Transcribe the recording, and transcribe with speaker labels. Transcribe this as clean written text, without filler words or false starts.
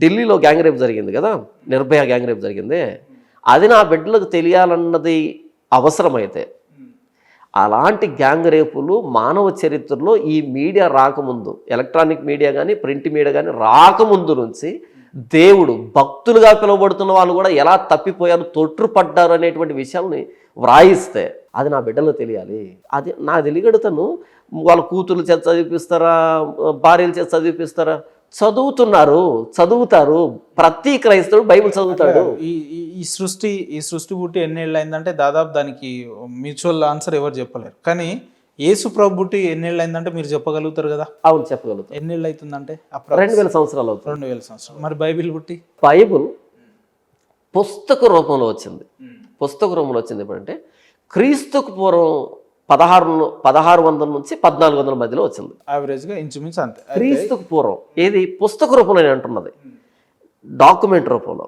Speaker 1: ఢిల్లీలో gang rape జరిగింది కదా, నిర్భయ గ్యాంగ్ రేప్ జరిగింది, అది నా బిడ్డలకు తెలియాలన్నది అవసరమైతే అలాంటి గ్యాంగ్ రేపులు మానవ చరిత్రలో ఈ మీడియా రాకముందు, ఎలక్ట్రానిక్ మీడియా కానీ ప్రింట్ మీడియా కానీ రాకముందు నుంచి దేవుడు భక్తులుగా పిలువబడుతున్న వాళ్ళు కూడా ఎలా తప్పిపోయారు, తొట్టుపడ్డారు అనేటువంటి విషయాల్ని వ్రాయిస్తే అది నా బిడ్డలకు తెలియాలి. అది నా తెలియగడుతాను. వాళ్ళ కూతుర్ల చేత చదివిపిస్తారా, భార్యల చేత చదివిపిస్తారా? చదువుతారు. ప్రతి క్రైస్తవుడు బైబిల్ చదువుతాడు.
Speaker 2: ఈ సృష్టి పుట్టి ఎన్నేళ్ళు అయిందంటే దాదాపు దానికి మ్యూచువల్ ఆన్సర్ ఎవరు చెప్పలేరు. కానీ యేసు ప్రభు పుట్టి ఎన్నేళ్ళు అయిందంటే మీరు చెప్పగలుగుతారు కదా?
Speaker 1: అవును, చెప్పగలుగుతారు.
Speaker 2: ఎన్నేళ్ళు అవుతుందంటే
Speaker 1: 2000 సంవత్సరాలు అవుతుంది.
Speaker 2: 2000 సంవత్సరాలు. మరి బైబిల్ పుట్టి?
Speaker 1: బైబిల్ పుస్తక రూపంలో వచ్చింది. పుస్తక రూపంలో వచ్చింది ఎప్పుడంటే క్రీస్తుకు పూర్వం 1600 నుంచి 1400 మధ్యలో వచ్చింది.
Speaker 2: యావరేజ్గా ఇంచుమించు అంతే.
Speaker 1: క్రీస్తుకు పూర్వం ఏది పుస్తక రూపంలో అంటున్నది, డాక్యుమెంట్ రూపంలో.